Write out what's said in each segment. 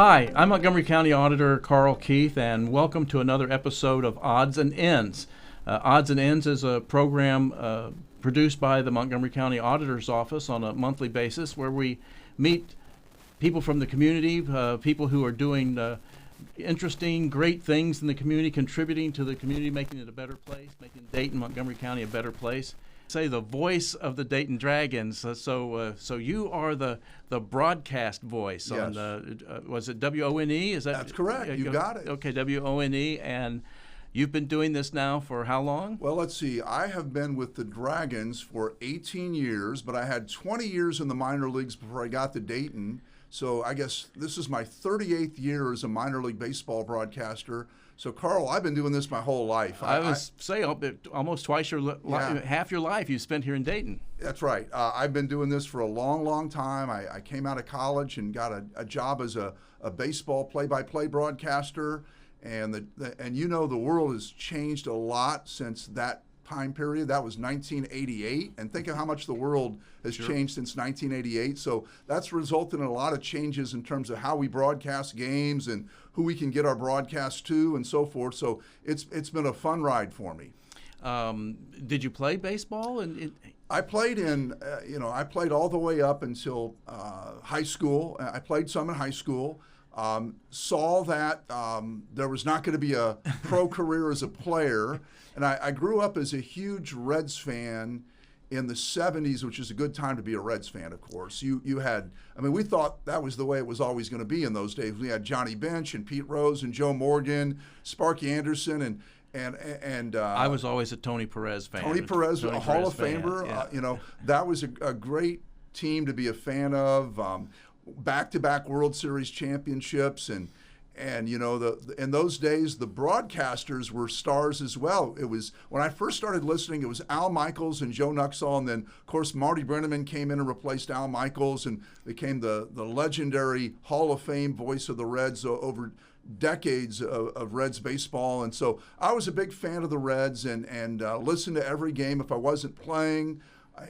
Hi, I'm Montgomery County Auditor Keith, and welcome to another episode of Odds and Ends. Odds and Ends is a program produced by the Montgomery County Auditor's Office on a monthly basis where we meet people from the community, people who are doing interesting, great things in the community, contributing to the community, making it a better place, making Dayton, Montgomery County a better place. Say the voice of the Dayton Dragons. So you are the broadcast voice. Yes. On the was it WONE? That's correct. You got it. Okay, WONE, and you've been doing this now for how long? Well, let's see. I have been with the Dragons for 18 years, but I had 20 years in the minor leagues before I got to Dayton. So I guess this is my 38th year as a minor league baseball broadcaster. So, Carl, I've been doing this my whole life. I was say almost twice your half your life you spent here in Dayton. That's right. I've been doing this for a long, long time. I came out of college and got a job as a baseball play-by-play broadcaster, and the world has changed a lot since that time period. That was 1988, and think of how much the world has changed since 1988. So that's resulted in a lot of changes in terms of how we broadcast games and who we can get our broadcasts to and so forth. So it's been a fun ride for me. Did you play baseball? I played I played all the way up until high school. I played some in high school. Saw that there was not going to be a pro career as a player. And I grew up as a huge Reds fan in the 70s, which is a good time to be a Reds fan, of course. We thought that was the way it was always going to be in those days. We had Johnny Bench and Pete Rose and Joe Morgan, Sparky Anderson, and I was always a Tony Perez fan. Tony Perez, a Hall of Famer. Yeah. That was a great team to be a fan of. Back-to-back World Series championships, and in those days the broadcasters were stars as well. It was when I first started listening, it was Al Michaels and Joe Nuxall, and then of course Marty Brennaman came in and replaced Al Michaels and became the legendary Hall of Fame voice of the Reds over decades of Reds baseball. And so I was a big fan of the Reds and listened to every game if I wasn't playing,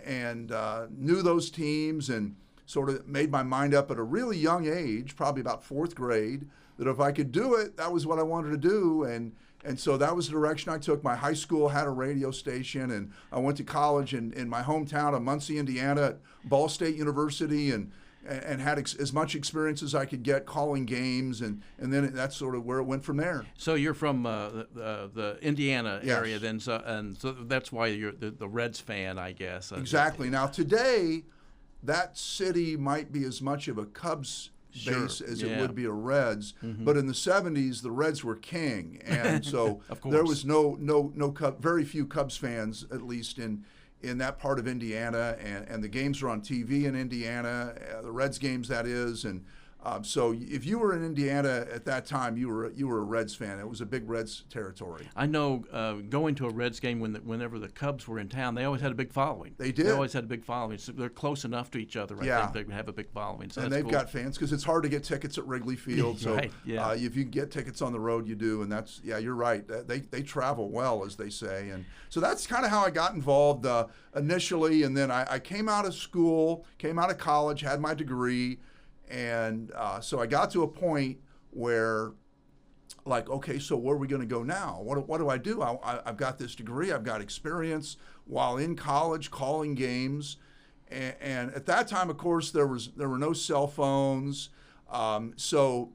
and knew those teams, and sort of made my mind up at a really young age, probably about fourth grade, that if I could do it, that was what I wanted to do. And so that was the direction I took. My high school had a radio station, and I went to college in my hometown of Muncie, Indiana, at Ball State University, and had as much experience as I could get calling games, and then that's sort of where it went from there. So you're from the Indiana area, Yes. then, so that's why you're the Reds fan, I guess. Exactly. Now today, that city might be as much of a Cubs base as it would be a Reds, but in the 70s the Reds were king, and so there was no very few Cubs fans, at least in that part of Indiana, and the games were on TV in Indiana, the Reds games, that is, and so if you were in Indiana at that time, you were a Reds fan. It was a big Reds territory. I know going to a Reds game whenever the Cubs were in town, they always had a big following. They did. They always had a big following. So they're close enough to each other. I think they have a big following. So and that's they've cool. got fans because it's hard to get tickets at Wrigley Field. So right, yeah. If you can get tickets on the road, you do. And you're right. They travel well, as they say. And so that's kind of how I got involved initially. And then I came out of school, came out of college, had my degree. And so I got to a point where, like, okay, so where are we going to go now? What do I do? I've got this degree. I've got experience while in college calling games. And at that time, of course, there were no cell phones. So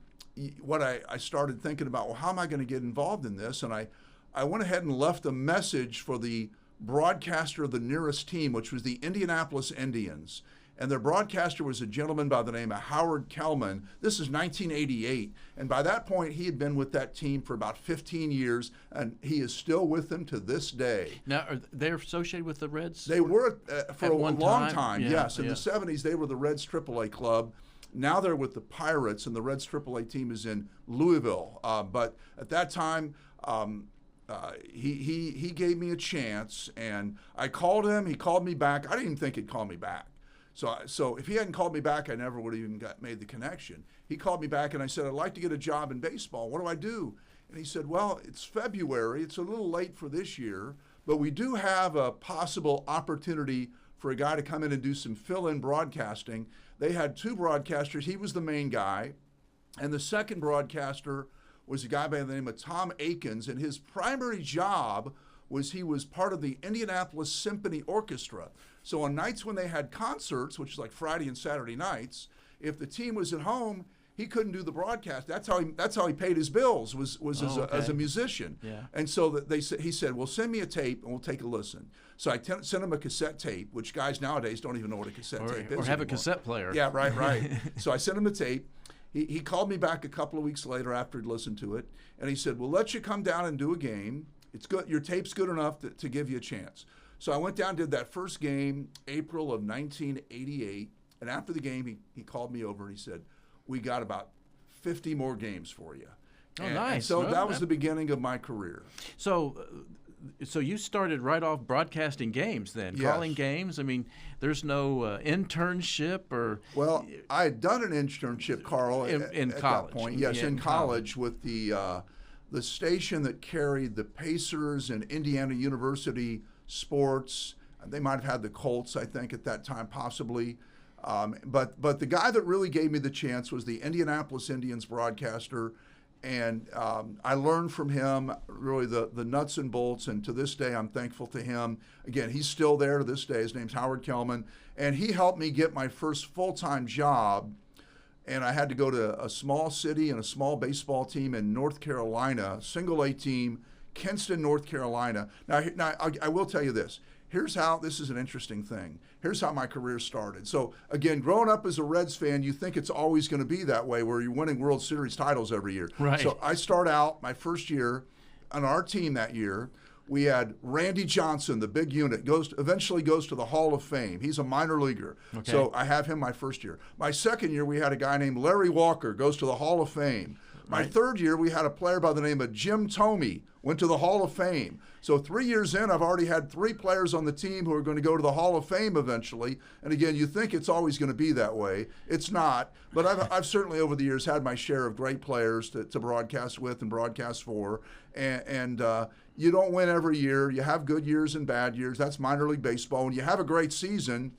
what I started thinking about, well, how am I going to get involved in this? And I went ahead and left a message for the broadcaster of the nearest team, which was the Indianapolis Indians. And their broadcaster was a gentleman by the name of Howard Kellman. This is 1988. And by that point, he had been with that team for about 15 years, and he is still with them to this day. Now, are they associated with the Reds? They were for a long time, yeah, yes. In the 70s, they were the Reds AAA club. Now they're with the Pirates, and the Reds AAA team is in Louisville. But at that time, he gave me a chance, and I called him. He called me back. I didn't even think he'd call me back. So if he hadn't called me back, I never would have even made the connection. He called me back, and I said, I'd like to get a job in baseball. What do I do? And he said, well, it's February. It's a little late for this year, but we do have a possible opportunity for a guy to come in and do some fill-in broadcasting. They had two broadcasters. He was the main guy. And the second broadcaster was a guy by the name of Tom Akins, and his primary job was he was part of the Indianapolis Symphony Orchestra. So on nights when they had concerts, which is like Friday and Saturday nights, if the team was at home, he couldn't do the broadcast. That's how he paid his bills was as a musician. Yeah. And so he said, well, send me a tape and we'll take a listen. So I sent him a cassette tape, which guys nowadays don't even know what a cassette tape is. Or have anymore. a cassette player. Yeah, right. So I sent him the tape. He called me back a couple of weeks later after he'd listened to it, and he said, we'll let you come down and do a game. It's good. Your tape's good enough to give you a chance. So I went down and did that first game, April of 1988, and after the game, he called me over and he said, we got about 50 more games for you. Oh, nice. And so that was the beginning of my career. So you started right off broadcasting games then, Yes. calling games. I mean, there's no internship or. Well, I had done an internship, Carl, in at college. that point. Yes, Yeah, in college with the station that carried the Pacers and Indiana University sports. They might have had the Colts, I think, at that time, possibly. But the guy that really gave me the chance was the Indianapolis Indians broadcaster, and I learned from him really the nuts and bolts, and to this day I'm thankful to him. Again, he's still there to this day. His name's Howard Kellman, and he helped me get my first full-time job, and I had to go to a small city and a small baseball team in North Carolina, single A team, Kinston, North Carolina. Now I will tell you this. Here's how, this is an interesting thing. Here's how my career started. So again, growing up as a Reds fan, you think it's always going to be that way where you're winning World Series titles every year. Right. So I start out my first year on our team that year. We had Randy Johnson, the big unit, eventually goes to the Hall of Fame. He's a minor leaguer. Okay. So I have him my first year. My second year, we had a guy named Larry Walker, goes to the Hall of Fame. My third year, we had a player by the name of Jim Thome, went to the Hall of Fame. So 3 years in, I've already had 3 players on the team who are going to go to the Hall of Fame eventually. And again, you think it's always going to be that way. It's not. But I've certainly over the years had my share of great players to broadcast with and broadcast for. And you don't win every year. You have good years and bad years. That's minor league baseball. When you have a great season,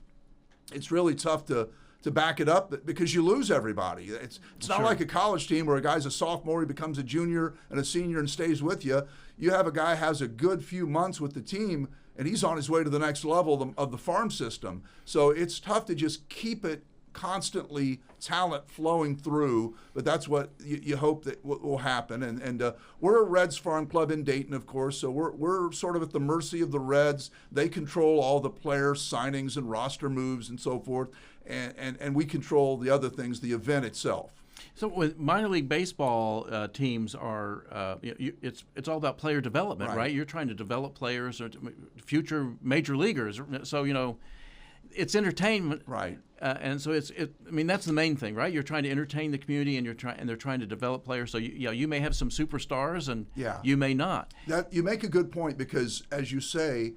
it's really tough to back it up because you lose everybody. It's not like a college team where a guy's a sophomore, he becomes a junior and a senior and stays with you. You have a guy who has a good few months with the team and he's on his way to the next level of the farm system. So it's tough to just keep it constantly talent flowing through, but that's what you hope that will happen. And we're a Reds farm club in Dayton, of course, so we're sort of at the mercy of the Reds. They control all the player signings and roster moves and so forth, and we control the other things, the event itself. So with minor league baseball teams are, it's all about player development, right? You're trying to develop players or future major leaguers. So, it's entertainment, right? And so I mean, that's the main thing, right? You're trying to entertain the community, and they're trying to develop players. So you may have some superstars, and you may not. That you make a good point because, as you say,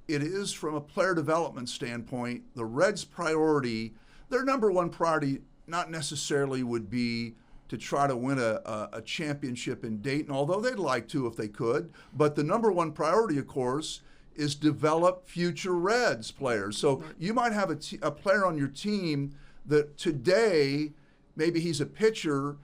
it is from a player development standpoint. The Reds' priority, their number one priority, not necessarily would be to try to win a championship in Dayton, although they'd like to if they could. But the number one priority, of course, is develop future Reds players. So you might have a player on your team that today, maybe he's a pitcher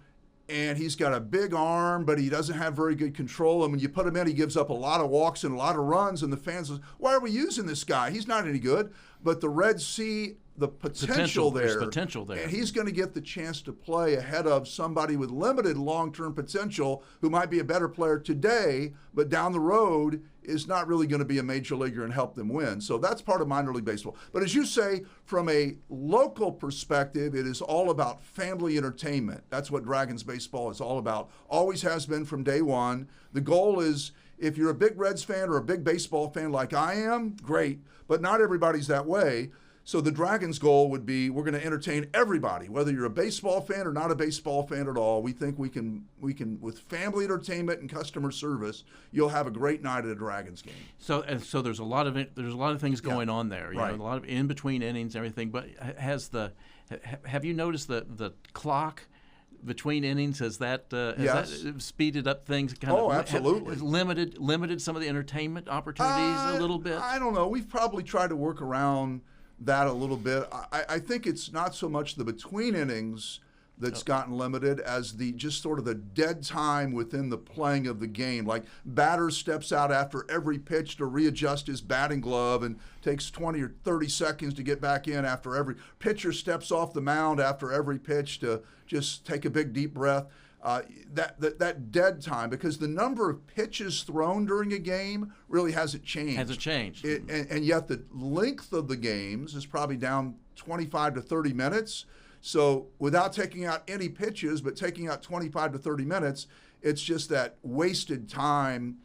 and he's got a big arm, but he doesn't have very good control. And when you put him in, he gives up a lot of walks and a lot of runs. And the fans say, why are we using this guy? He's not any good. But the Reds see the potential there. There's potential there. And he's going to get the chance to play ahead of somebody with limited long-term potential who might be a better player today, but down the road is not really going to be a major leaguer and help them win. So that's part of minor league baseball. But as you say, from a local perspective, it is all about family entertainment. That's what Dragons baseball is all about. Always has been from day one. The goal is, if you're a big Reds fan or a big baseball fan like I am, great, but not everybody's that way. So the Dragons' goal would be, we're going to entertain everybody, whether you're a baseball fan or not a baseball fan at all. We think we can with family entertainment and customer service, you'll have a great night at a Dragons game. So there's a lot of things going on there. You know, a lot of in between innings and everything. But have you noticed the clock between innings? Has that speeded up things? Absolutely. Has limited some of the entertainment opportunities a little bit? I don't know. We've probably tried to work around that a little bit. I think it's not so much the between innings, that's gotten limited as the just sort of the dead time within the playing of the game. Like batter steps out after every pitch to readjust his batting glove and takes 20 or 30 seconds to get back in after every pitcher steps off the mound after every pitch to just take a big deep breath. That dead time, because the number of pitches thrown during a game really hasn't changed. Hasn't changed. And yet the length of the games is probably down 25 to 30 minutes. So without taking out any pitches, but taking out 25 to 30 minutes, it's just that wasted time.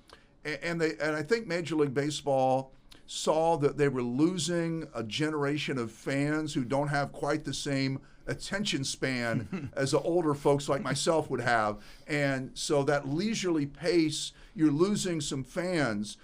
And I think Major League Baseball saw that they were losing a generation of fans who don't have quite the same attention span as the older folks like myself would have. And so that leisurely pace, you're losing some fans.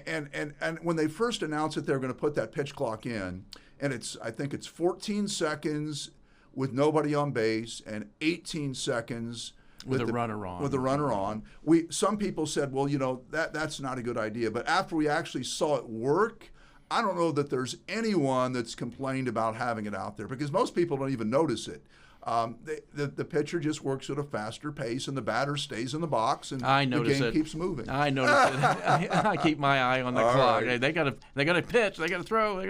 And when they first announced that they were going to put that pitch clock in, and I think it's 14 seconds with nobody on base and 18 seconds with a runner on. With a runner on. Some people said, well, that's not a good idea. But after we actually saw it work, I don't know that there's anyone that's complained about having it out there, because most people don't even notice it. The pitcher just works at a faster pace, and the batter stays in the box, and the game keeps moving. I notice it. I keep my eye on the clock. Right. They got to pitch. They got to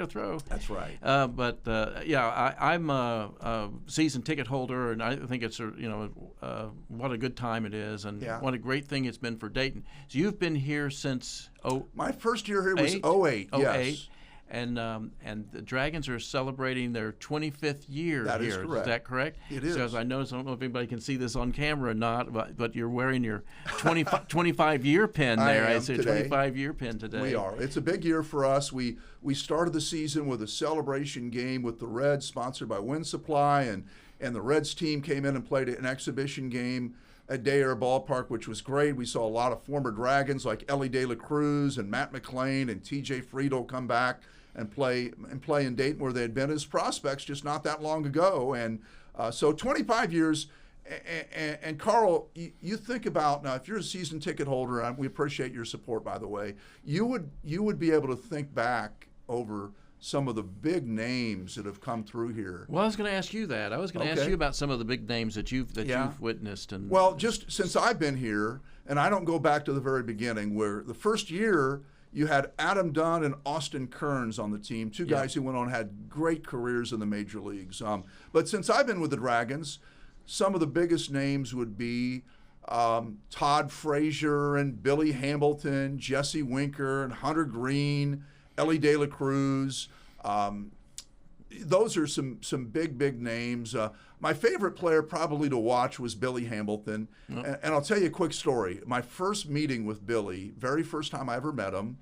throw. That's right. I'm a season ticket holder, and I think it's what a good time it is, and what a great thing it's been for Dayton. So you've been here since my first year here was 08. Yes. And the Dragons are celebrating their 25th year that here. Is correct. Is that correct? It is. So as I noticed, I don't know if anybody can see this on camera or not, but you're wearing your 25-year pin there. I am say today. 25-year pin today. We are. It's a big year for us. We started the season with a celebration game with the Reds, sponsored by Wind Supply, and the Reds team came in and played an exhibition game at Day Air Ballpark, which was great. We saw a lot of former Dragons like Ellie De La Cruz and Matt McClain and T.J. Friedel come back and play in Dayton, where they had been as prospects just not that long ago. And so 25 years. And Carl, you think about now, if you're a season ticket holder, and we appreciate your support, by the way, you would be able to think back over some of the big names that have come through here. Well, I was going to ask you that. I was going to ask you about some of the big names that you've witnessed. And well, just since I've been here, and I don't go back to the very beginning, where the first year you had Adam Dunn and Austin Kearns on the team, two guys who went on and had great careers in the major leagues. But since I've been with the Dragons, some of the biggest names would be Todd Frazier and Billy Hamilton, Jesse Winker and Hunter Green, Ellie De La Cruz. Those are some big names. My favorite player probably to watch was Billy Hamilton. And I'll tell you a quick story. My first meeting with Billy, very first time I ever met him,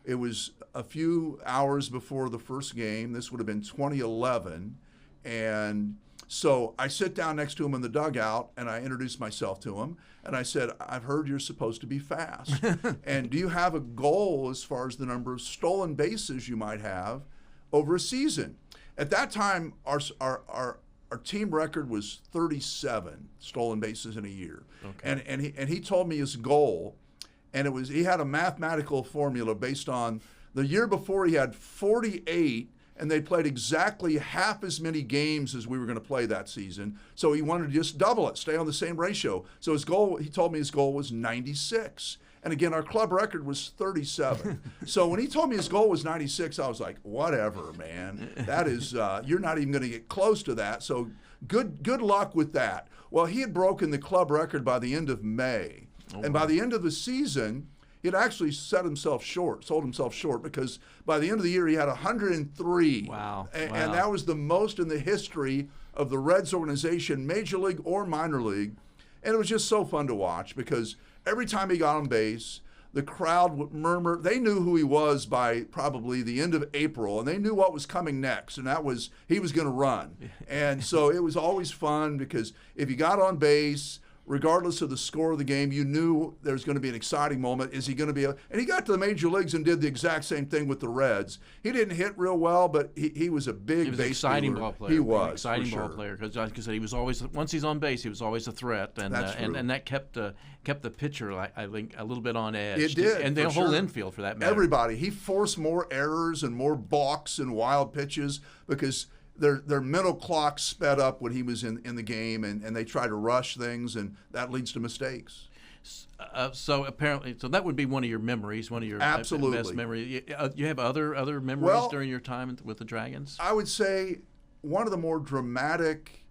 it was a few hours before the first game. This would have been 2011. And so I sit down next to him in the dugout, and I introduce myself to him. And I said, I've heard you're supposed to be fast. And do you have a goal as far as the number of stolen bases you might have over a season? At that time, our team record was 37 stolen bases in a year. Okay. And he told me his goal, and he had a mathematical formula based on the year before he had 48, and they played exactly half as many games as we were going to play that season. So he wanted to just double it, stay on the same ratio. So his goal, he told me his goal was 96. And again, our club record was 37. So when he told me his goal was 96, I was like, whatever, man. That is, you're not even going to get close to that. So good luck with that. Well, he had broken the club record by the end of May. And by the end of the season, he had actually sold himself short, because by the end of the year, he had 103. Wow. And that was the most in the history of the Reds organization, major league or minor league. And it was just so fun to watch, because every time he got on base, the crowd would murmur. They knew who he was by probably the end of April, and they knew what was coming next, and that was he was going to run. And so it was always fun, because if he got on base, regardless of the score of the game, you knew there was going to be an exciting moment. Is he going to be and he got to the major leagues and did the exact same thing with the Reds. He didn't hit real well, but he was a big base exciting dealer. ball player. He was exciting ball player, because like I said, he was always, once he's on base, he was always a threat, and and that kept the pitcher, I think, a little bit on edge. It did, and the whole infield for that matter. Everybody. He forced more errors and more balks and wild pitches, because their mental clock sped up when he was in the game, and they try to rush things, and that leads to mistakes. So apparently, so that would be one of your memories, one of your Absolutely. best memories. You have other memories during your time with the Dragons? I would say one of the more dramatic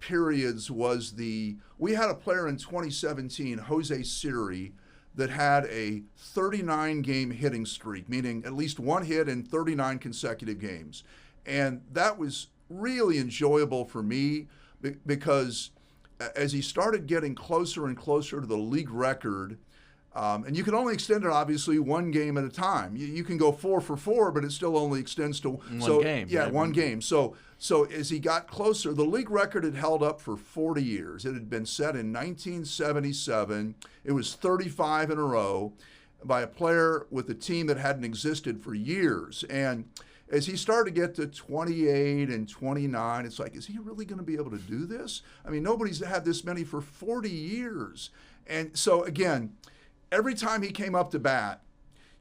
periods was we had a player in 2017, Jose Siri, that had a 39-game hitting streak, meaning at least one hit in 39 consecutive games. And that was really enjoyable for me because as he started getting closer and closer to the league record, and you can only extend it, obviously, one game at a time. You can go 4 for 4, but it still only extends to one game. Yeah, one game. So as he got closer, the league record had held up for 40 years. It had been set in 1977. It was 35 in a row by a player with a team that hadn't existed for years. And as he started to get to 28 and 29, it's like, is he really going to be able to do this? I mean, nobody's had this many for 40 years. And so, again, every time he came up to bat,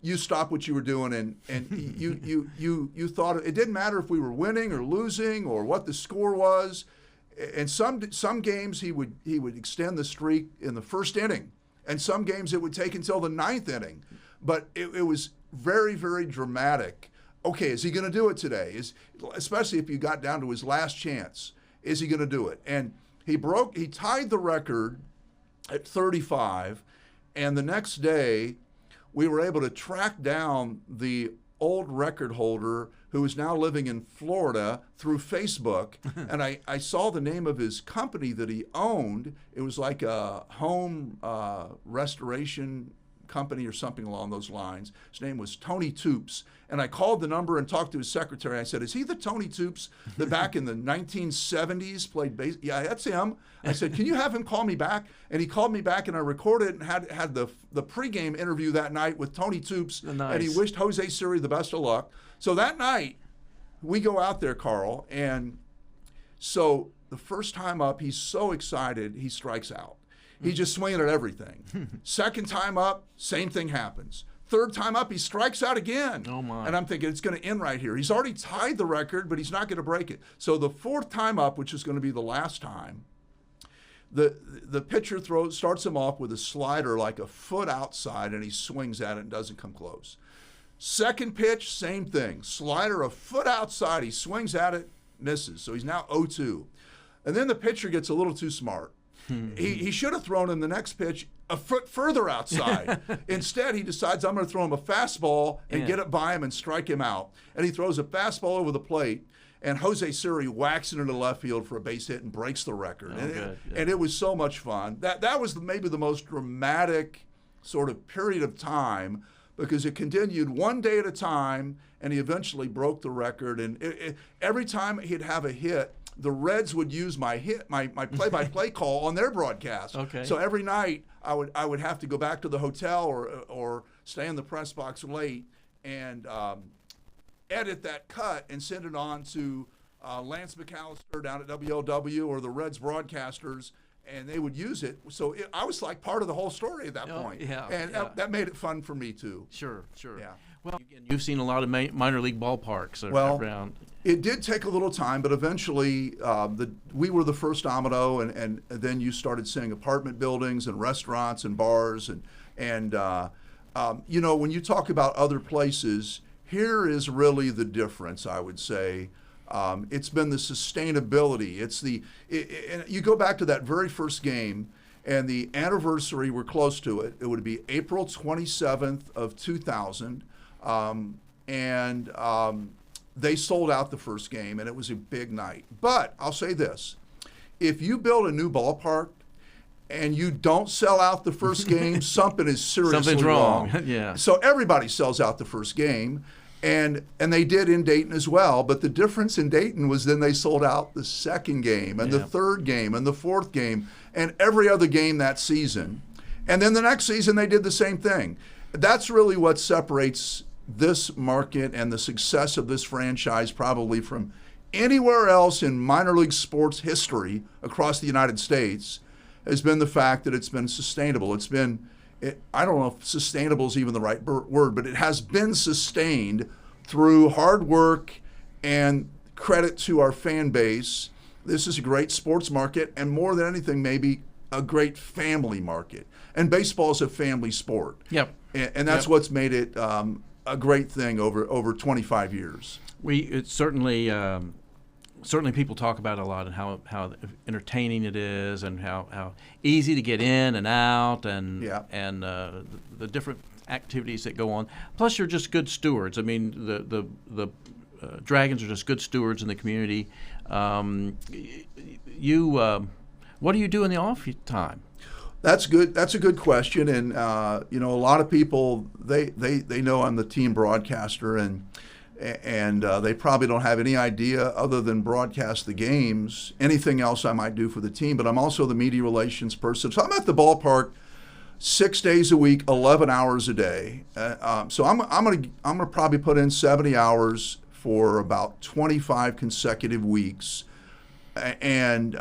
you stopped what you were doing, and you thought it didn't matter if we were winning or losing or what the score was. And some games he would extend the streak in the first inning, and some games it would take until the 9th inning. But it was very, very dramatic. Okay, is he going to do it today? Especially if you got down to his last chance, is he going to do it? And he tied the record at 35, and the next day we were able to track down the old record holder who is now living in Florida through Facebook. And I saw the name of his company that he owned. It was like a home restoration company or something along those lines. His name was Tony Toops. And I called the number and talked to his secretary. I said, is he the Tony Toops that back in the 1970s played bass? Yeah, that's him. I said, can you have him call me back? And he called me back, and I recorded it and had the pregame interview that night with Tony Toops. Nice. And he wished Jose Siri the best of luck. So that night, we go out there, Carl, and so the first time up, he's so excited, he strikes out. He's just swinging at everything. Second time up, same thing happens. Third time up, he strikes out again. Oh, my. And I'm thinking, it's going to end right here. He's already tied the record, but he's not going to break it. So the fourth time up, which is going to be the last time, the pitcher starts him off with a slider like a foot outside, and he swings at it and doesn't come close. Second pitch, same thing. Slider a foot outside, he swings at it, misses. So he's now 0-2. And then the pitcher gets a little too smart. He should have thrown him the next pitch a foot further outside. Instead, he decides, I'm going to throw him a fastball and get it by him and strike him out. And he throws a fastball over the plate, and Jose Siri whacks it into left field for a base hit and breaks the record. And it was so much fun. That was maybe the most dramatic sort of period of time, because it continued one day at a time, and he eventually broke the record. And every time he'd have a hit, the Reds would use my play-by-play call on their broadcast. Okay. So every night I would have to go back to the hotel or stay in the press box late and edit that cut and send it on to Lance McAllister down at WLW or the Reds broadcasters, and they would use it. So I was like part of the whole story at that point. Yeah, and that made it fun for me too. Sure. Yeah. Well, you've seen a lot of minor league ballparks around. It did take a little time, but eventually we were the first domino, and then you started seeing apartment buildings and restaurants and bars. And when you talk about other places, here is really the difference, I would say. It's been the sustainability. And you go back to that very first game, and the anniversary, we're close to it. It would be April 27th of 2000. They sold out the first game, and it was a big night. But I'll say this. If you build a new ballpark and you don't sell out the first game, something is seriously Something's wrong. Yeah. So everybody sells out the first game, and they did in Dayton as well. But the difference in Dayton was then they sold out the second game and the third game and the fourth game and every other game that season. And then the next season they did the same thing. That's really what separates this market and the success of this franchise probably from anywhere else in minor league sports history across the United States, has been the fact that it's been sustainable. I don't know if sustainable is even the right word, but it has been sustained through hard work and credit to our fan base. This is a great sports market, and more than anything, maybe a great family market. And baseball is a family sport. Yep. And that's what's made it a great thing over 25 years. It's certainly people talk about it a lot, and how entertaining it is, and how easy to get in and out, and the different activities that go on. Plus, you're just good stewards. I mean, the Dragons are just good stewards in the community. What do you do in the off time? That's good. That's a good question, and a lot of people they know I'm the team broadcaster, and they probably don't have any idea other than broadcast the games, anything else I might do for the team. But I'm also the media relations person, so I'm at the ballpark 6 days a week, 11 hours a day. So I'm gonna probably put in 70 hours for about 25 consecutive weeks, and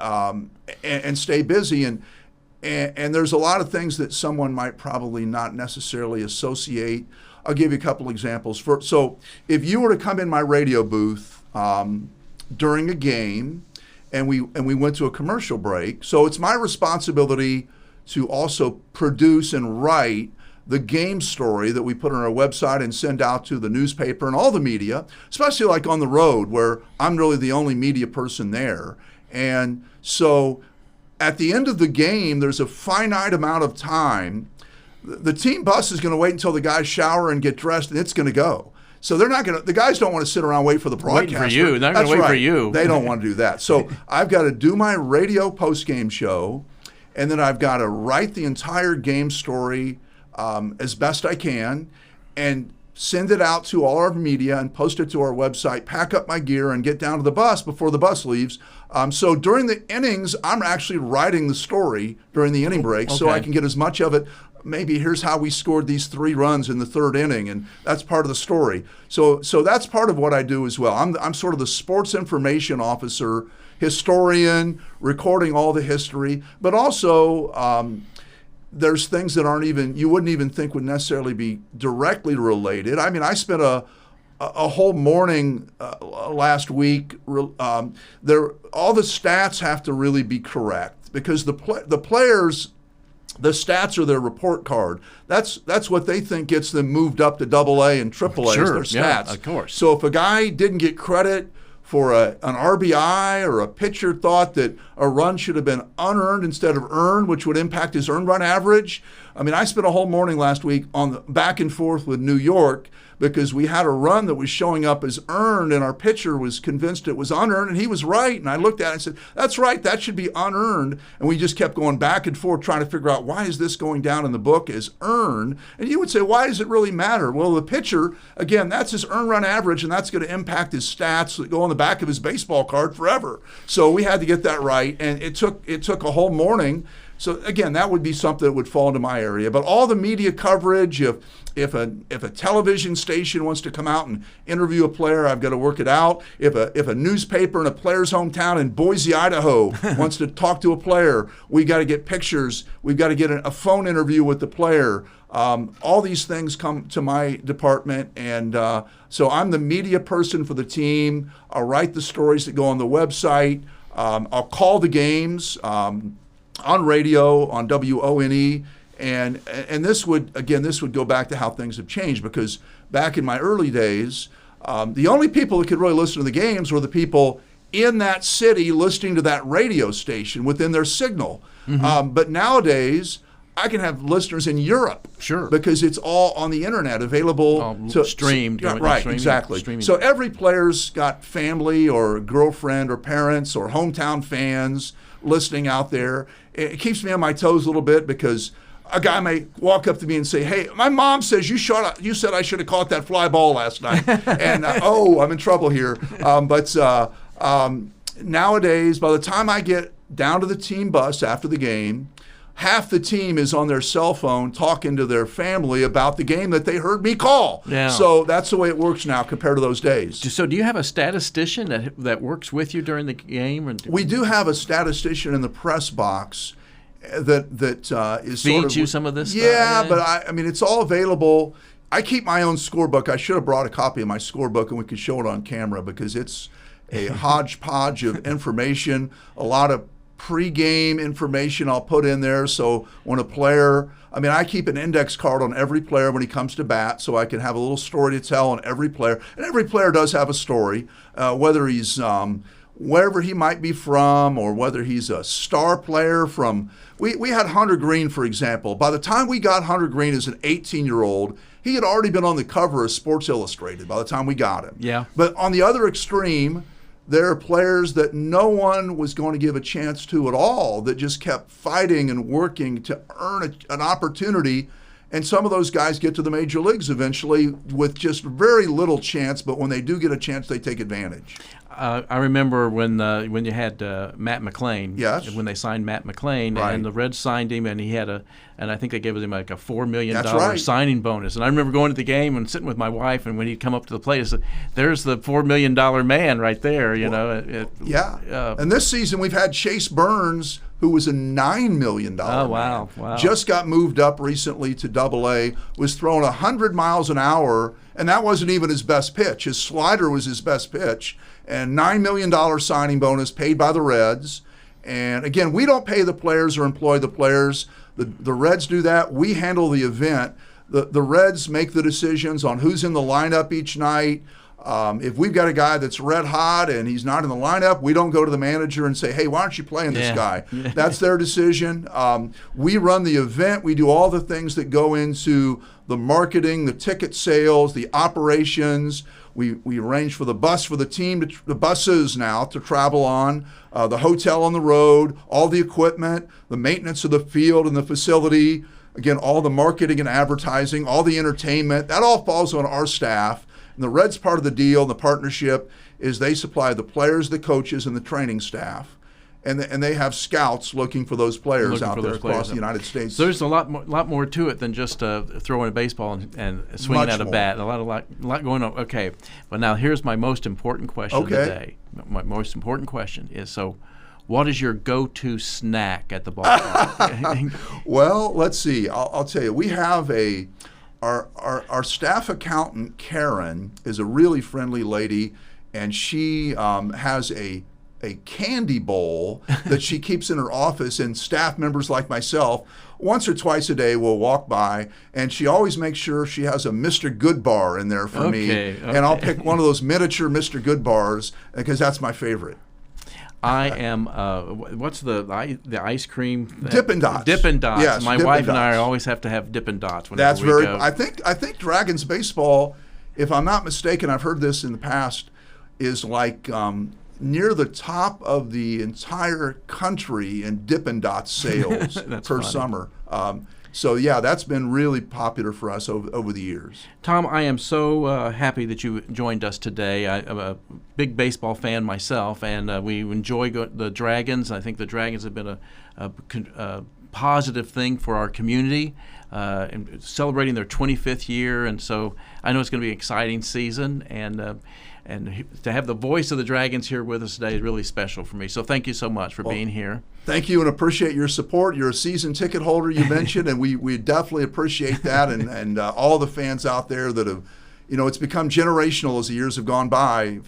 stay busy. And there's a lot of things that someone might probably not necessarily associate. I'll give you a couple examples. So if you were to come in my radio booth during a game, and we went to a commercial break, so it's my responsibility to also produce and write the game story that we put on our website and send out to the newspaper and all the media, especially like on the road where I'm really the only media person there. And so at the end of the game, there's a finite amount of time. The team bus is going to wait until the guys shower and get dressed, and it's going to go. So they're not going to. The guys don't want to sit around and wait for the broadcaster. Waiting for you. They're not going to wait for you. They don't want to do that. So I've got to do my radio post-game show, and then I've got to write the entire game story as best I can, and send it out to all our media and post it to our website, pack up my gear, and get down to the bus before the bus leaves. So during the innings, I'm actually writing the story during the inning break, so I can get as much of it. Maybe here's how we scored these 3 runs in the 3rd inning, and that's part of the story. So that's part of what I do as well. I'm sort of the sports information officer, historian, recording all the history, but also there's things that you wouldn't even think would necessarily be directly related. I mean, I spent a whole morning last week. All the stats have to really be correct, because the players, the stats are their report card. That's what they think gets them moved up to AA and AAA. Sure, their stats. yeah, of course. So if a guy didn't get credit for an RBI, or a pitcher thought that a run should have been unearned instead of earned, which would impact his earned run average. I mean, I spent a whole morning last week on the back and forth with New York, because we had a run that was showing up as earned, and our pitcher was convinced it was unearned, and he was right. And I looked at it and said, that's right, that should be unearned. And we just kept going back and forth trying to figure out, why is this going down in the book as earned? And you would say, why does it really matter? Well, the pitcher, again, that's his earned run average, and that's going to impact his stats that go on the back of his baseball card forever. So we had to get that right, and it took a whole morning. So again, that would be something that would fall into my area. But all the media coverage, if a television station wants to come out and interview a player, I've got to work it out. If a newspaper in a player's hometown in Boise, Idaho wants to talk to a player, we got to get pictures. We've got to get a phone interview with the player. All these things come to my department, and so I'm the media person for the team. I'll write the stories that go on the website. I'll call the games on radio, on WONE, and this would go back to how things have changed, because back in my early days, the only people that could really listen to the games were the people in that city listening to that radio station within their signal. Mm-hmm. But nowadays, I can have listeners in Europe, sure, because it's all on the internet, available to streamed. Yeah, right, exactly. Streaming. So every player's got family or girlfriend or parents or hometown fans listening out there. It keeps me on my toes a little bit, because a guy may walk up to me and say, "Hey, my mom says you said I should have caught that fly ball last night," and I'm in trouble here. But nowadays, by the time I get down to the team bus after the game, half the team is on their cell phone talking to their family about the game that they heard me call. Yeah. So that's the way it works now compared to those days. So do you have a statistician that works with you during the game? We do have a statistician in the press box that is feeds sort of you some of this yeah, stuff? But I mean, it's all available. I keep my own scorebook. I should have brought a copy of my scorebook, and we could show it on camera, because it's a hodgepodge of information, a lot of pre-game information I'll put in there. So when a player, I keep an index card on every player when he comes to bat, so I can have a little story to tell on every player. And every player does have a story, whether he's wherever he might be from, or whether he's a star player from. We had Hunter Green, for example. By the time we got Hunter Green as an 18-year-old, he had already been on the cover of Sports Illustrated by the time we got him. Yeah. But on the other extreme, there are players that no one was going to give a chance to at all, that just kept fighting and working to earn an opportunity. And some of those guys get to the major leagues eventually with just very little chance, but when they do get a chance, they take advantage. I remember when you had Matt McClain. Yes. When they signed Matt McClain, Right. and the Reds signed him, and he had and I think they gave him like a $4 million That's right. signing bonus. And I remember going to the game and sitting with my wife, and when he'd come up to the plate, I said, "There's the $4 million man right there." Yeah. And this season we've had Chase Burns, who was a $9 million Oh, wow. man. Wow. Just got moved up recently to AA, was throwing 100 miles an hour, and that wasn't even his best pitch. His slider was his best pitch. And $9 million signing bonus paid by the Reds. And again, we don't pay the players or employ the players. The Reds do that. We handle the event. The Reds make the decisions on who's in the lineup each night. If we've got a guy that's red hot and he's not in the lineup, we don't go to the manager and say, "Hey, why aren't you playing this guy?" That's their decision. We run the event. We do all the things that go into the marketing, the ticket sales, the operations. We arrange for the bus for the team, the buses now to travel on, the hotel on the road, all the equipment, the maintenance of the field and the facility. Again, all the marketing and advertising, all the entertainment, that all falls on our staff. And the Reds part of the deal, the partnership, is they supply the players, the coaches, and the training staff. And they have scouts looking for those players out there across the United States. So there's a lot more to it than just throwing a baseball and swinging at a bat. A lot going on. Okay, but now here's my most important question of the day. My most important question is, so what is your go-to snack at the ballpark? Well, let's see. I'll tell you. We have our staff accountant, Karen, is a really friendly lady, and she has a candy bowl that she keeps in her office, and staff members like myself once or twice a day will walk by, and she always makes sure she has a Mr. Good bar in there for me, and I'll pick one of those miniature Mr. Good bars because that's my favorite. I am, what's the ice cream? Dippin' Dots. Dippin' Dots. Yes, my Dippin' wife and I Dots. always have to have Dippin' Dots whenever That's we very. go. I think Dragons baseball, if I'm not mistaken, I've heard this in the past, is like near the top of the entire country in Dippin' Dots sales per summer. So yeah, that's been really popular for us over the years. Tom, I am so happy that you joined us today. I'm a big baseball fan myself, and we enjoy the Dragons. I think the Dragons have been a positive thing for our community, and celebrating their 25th year. And so I know it's going to be an exciting season, and to have the voice of the Dragons here with us today is really special for me. So thank you so much for being here. Thank you, and appreciate your support. You're a season ticket holder, you mentioned, and we definitely appreciate that, and all the fans out there that have, it's become generational as the years have gone by.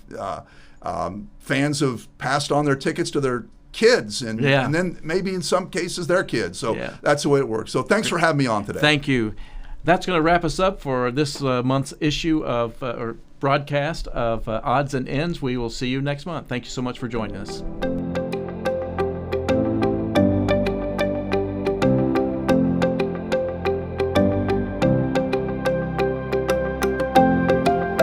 Fans have passed on their tickets to their kids, and then maybe in some cases their kids. So that's the way it works. So thanks for having me on today. Thank you. That's going to wrap us up for this month's issue of or broadcast of Odds and Ends. We will see you next month. Thank you so much for joining us.